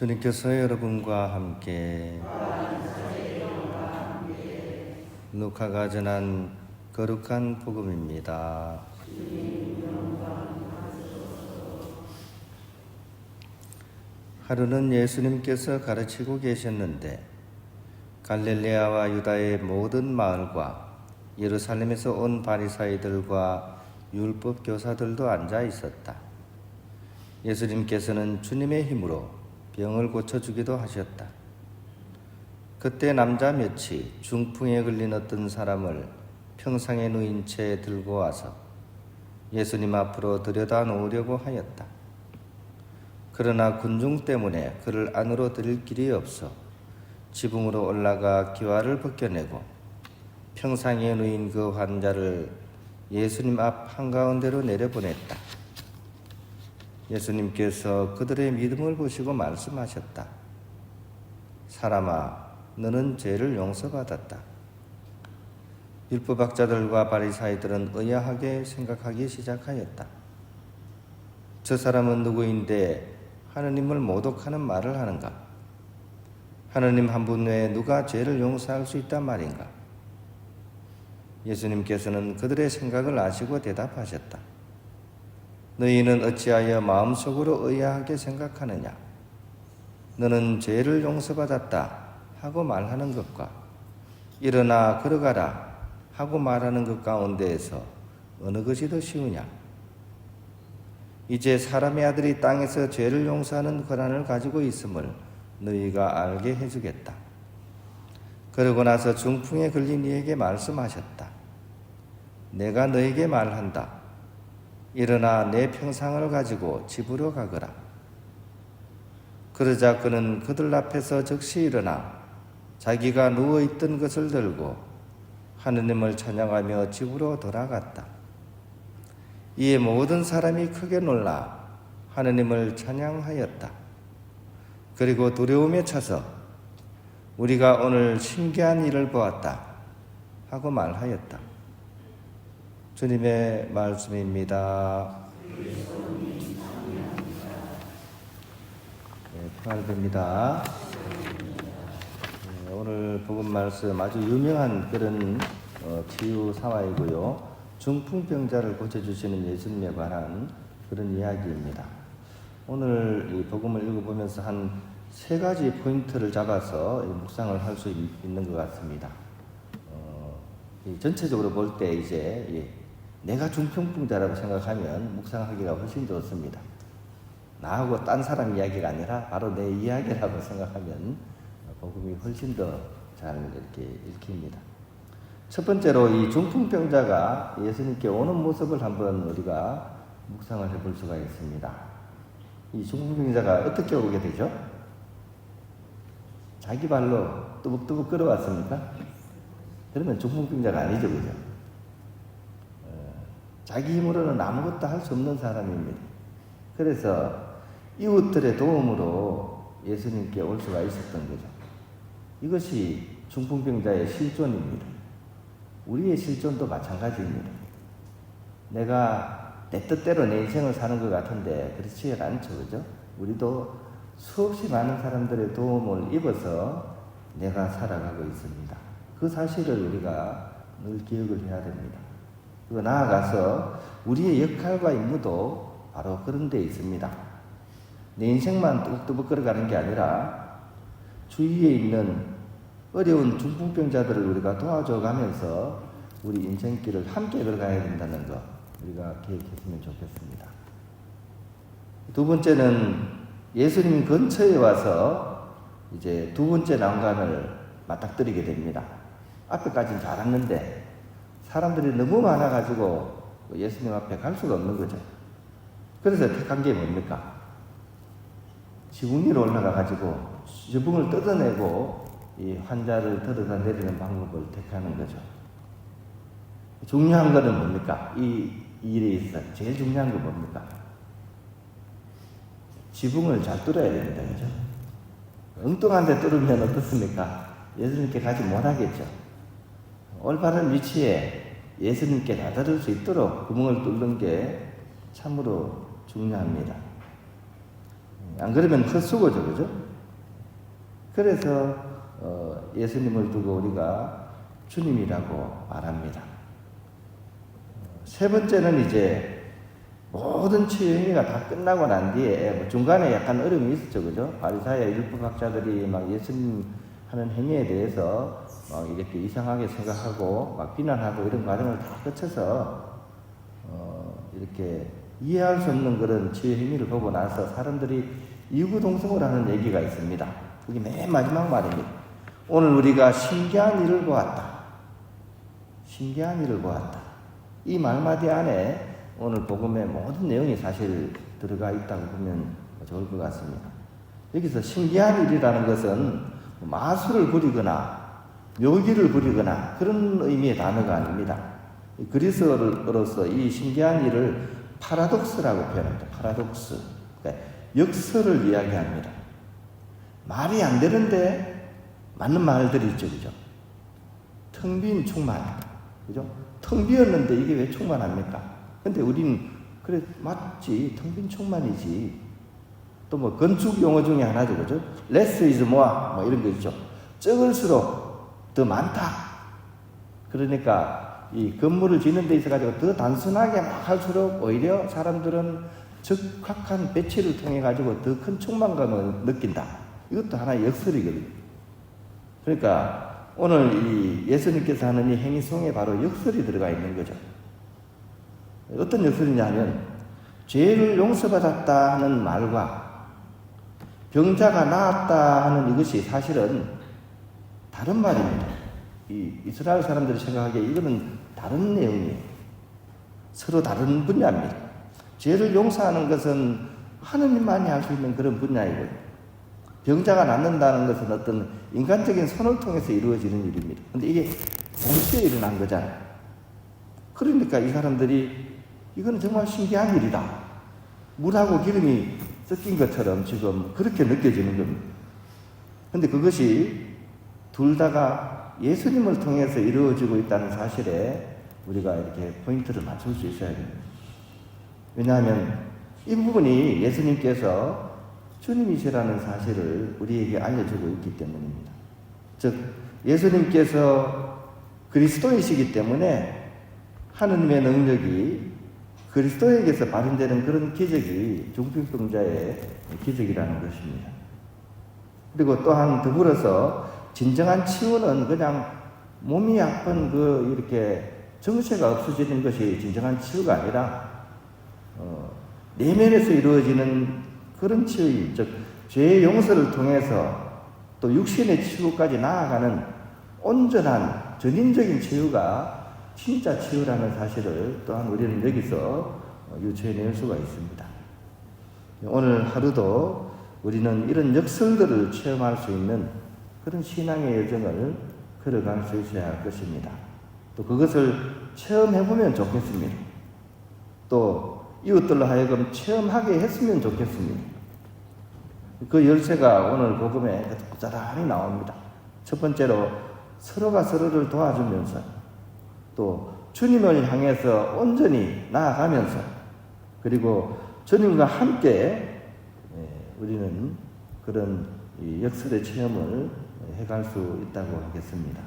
주님께서 여러분과 함께 루카가 전한 거룩한 복음입니다. 하루는 예수님께서 가르치고 계셨는데 갈릴레아와 유다의 모든 마을과 예루살렘에서 온 바리사이들과 율법 교사들도 앉아 있었다. 예수님께서는 주님의 힘으로 병을 고쳐주기도 하셨다. 그때 남자 몇이 중풍에 걸린 어떤 사람을 평상에 누인 채 들고 와서 예수님 앞으로 들여다 놓으려고 하였다. 그러나 군중 때문에 그를 안으로 들일 길이 없어 지붕으로 올라가 기와를 벗겨내고 평상에 누인 그 환자를 예수님 앞 한가운데로 내려보냈다. 예수님께서 그들의 믿음을 보시고 말씀하셨다. 사람아, 너는 죄를 용서받았다. 율법학자들과 바리사이들은 의아하게 생각하기 시작하였다. 저 사람은 누구인데 하느님을 모독하는 말을 하는가? 하느님 한 분 외에 누가 죄를 용서할 수 있단 말인가? 예수님께서는 그들의 생각을 아시고 대답하셨다. 너희는 어찌하여 마음속으로 의아하게 생각하느냐? 너는 죄를 용서받았다 하고 말하는 것과 일어나 걸어가라 하고 말하는 것 가운데에서 어느 것이 더 쉬우냐? 이제 사람의 아들이 땅에서 죄를 용서하는 권한을 가지고 있음을 너희가 알게 해주겠다. 그러고 나서 중풍에 걸린 이에게 말씀하셨다. 내가 너에게 말한다. 일어나 내 평상을 가지고 집으로 가거라. 그러자 그는 그들 앞에서 즉시 일어나 자기가 누워있던 것을 들고 하느님을 찬양하며 집으로 돌아갔다. 이에 모든 사람이 크게 놀라 하느님을 찬양하였다. 그리고 두려움에 차서 우리가 오늘 신기한 일을 보았다 하고 말하였다. 주님의 말씀입니다. 평안됩니다. 오늘 복음 말씀 아주 유명한 그런 치유 사화이고요. 중풍병자를 고쳐주시는 예수님에 관한 그런 이야기입니다. 오늘 이 복음을 읽어보면서 한 세 가지 포인트를 잡아서 묵상을 할 수 있는 것 같습니다. 전체적으로 볼 때 이제 내가 중풍병자라고 생각하면 묵상하기가 훨씬 좋습니다. 나하고 딴 사람 이야기가 아니라 바로 내 이야기라고 생각하면 복음이 훨씬 더 잘 이렇게 읽힙니다. 첫 번째로 이 중풍병자가 예수님께 오는 모습을 한번 우리가 묵상을 해볼 수가 있습니다. 이 중풍병자가 어떻게 오게 되죠? 자기 발로 뚜벅뚜벅 걸어왔습니까? 그러면 중풍병자가 아니죠, 그죠? 자기 힘으로는 아무것도 할 수 없는 사람입니다. 그래서 이웃들의 도움으로 예수님께 올 수가 있었던 거죠. 이것이 중풍병자의 실존입니다. 우리의 실존도 마찬가지입니다. 내가 내 뜻대로 내 인생을 사는 것 같은데 그렇지 않죠, 그죠? 우리도 수없이 많은 사람들의 도움을 입어서 내가 살아가고 있습니다. 그 사실을 우리가 늘 기억을 해야 됩니다. 그리고 나아가서 우리의 역할과 임무도 바로 그런 데 있습니다. 내 인생만 뚜벅뚜벅 걸어가는 게 아니라 주위에 있는 어려운 중풍병자들을 우리가 도와줘가면서 우리 인생길을 함께 걸어가야 된다는 거 우리가 기억했으면 좋겠습니다. 두 번째는 예수님 근처에 와서 이제 두 번째 난관을 맞닥뜨리게 됩니다. 앞에까지는 잘 왔는데 사람들이 너무 많아가지고 예수님 앞에 갈 수가 없는 거죠. 그래서 택한 게 뭡니까? 지붕 위로 올라가가지고 지붕을 뜯어내고 이 환자를 들어다 내리는 방법을 택하는 거죠. 중요한 거는 뭡니까? 이 일에 있어 제일 중요한 건 뭡니까? 지붕을 잘 뚫어야 됩니다. 그죠? 엉뚱한 데 뚫으면 어떻습니까? 예수님께 가지 못하겠죠. 올바른 위치에 예수님께 다다를 수 있도록 구멍을 뚫는 게 참으로 중요합니다. 안 그러면 헛수고죠, 그죠? 그래서 예수님을 두고 우리가 주님이라고 말합니다. 세 번째는 이제 모든 치유 행위가 다 끝나고 난 뒤에 뭐 중간에 약간 어려움이 있었죠, 그죠? 바리사야 율법학자들이 막 예수님 하는 행위에 대해서 막 이렇게 이상하게 생각하고 막 비난하고 이런 과정을 다 거쳐서 이렇게 이해할 수 없는 그런 치유 행위를 보고 나서 사람들이 이구동성을 하는 얘기가 있습니다. 그게 맨 마지막 말입니다. 오늘 우리가 신기한 일을 보았다. 신기한 일을 보았다. 이 말마디 안에 오늘 복음의 모든 내용이 사실 들어가 있다고 보면 좋을 것 같습니다. 여기서 신기한 일이라는 것은 마술을 부리거나 묘기를 부리거나 그런 의미의 단어가 아닙니다. 그리스어로서 이 신기한 일을 파라독스라고 표현합니다. 파라독스. 그러니까 역설을 이야기합니다. 말이 안 되는데 맞는 말들이 있죠, 그죠? 텅 빈 충만. 그죠? 텅 비었는데 이게 왜 충만합니까? 근데 우린 그래 맞지, 텅 빈 충만이지. 또 뭐 건축 용어 중에 하나죠, 그죠? less is more 뭐 이런 거 있죠. 적을수록 더 많다. 그러니까 이 건물을 짓는 데 있어 가지고 더 단순하게 막 할수록 오히려 사람들은 적확한 배치를 통해 가지고 더 큰 충만감을 느낀다. 이것도 하나의 역설이거든요. 그러니까 오늘 이 예수님께서 하는 이 행위 속에 바로 역설이 들어가 있는 거죠. 어떤 역설이냐면 죄를 용서받았다 하는 말과 병자가 나았다 하는 이것이 사실은 다른 말입니다. 이 이스라엘 사람들이 생각하기에 이거는 다른 내용이에요. 서로 다른 분야입니다. 죄를 용서하는 것은 하느님만이 할 수 있는 그런 분야이고요. 병자가 낫는다는 것은 어떤 인간적인 손을 통해서 이루어지는 일입니다. 근데 이게 동시에 일어난 거잖아요. 그러니까 이 사람들이 이건 정말 신기한 일이다. 물하고 기름이 섞인 것처럼 지금 그렇게 느껴지는 겁니다. 근데 그것이 둘 다가 예수님을 통해서 이루어지고 있다는 사실에 우리가 이렇게 포인트를 맞출 수 있어야 됩니다. 왜냐하면 이 부분이 예수님께서 주님이시라는 사실을 우리에게 알려주고 있기 때문입니다. 즉 예수님께서 그리스도이시기 때문에 하느님의 능력이 그리스도에게서 발현되는 그런 기적이 중풍병자의 기적이라는 것입니다. 그리고 또한 더불어서 진정한 치유는 그냥 몸이 아픈 이렇게 정체가 없어지는 것이 진정한 치유가 아니라 내면에서 이루어지는 그런 치유임, 즉 죄의 용서를 통해서 또 육신의 치유까지 나아가는 온전한 전인적인 치유가 진짜 치유라는 사실을 또한 우리는 여기서 유추해낼 수가 있습니다. 오늘 하루도 우리는 이런 역설들을 체험할 수 있는 그런 신앙의 여정을 걸어갈 수 있어야 할 것입니다. 또 그것을 체험해보면 좋겠습니다. 또 이웃들로 하여금 체험하게 했으면 좋겠습니다. 그 열쇠가 오늘 복음에 고스란히 나옵니다. 첫 번째로 서로가 서로를 도와주면서 또 주님을 향해서 온전히 나아가면서 그리고 주님과 함께 우리는 그런 역설의 체험을 해갈 수 있다고 하겠습니다.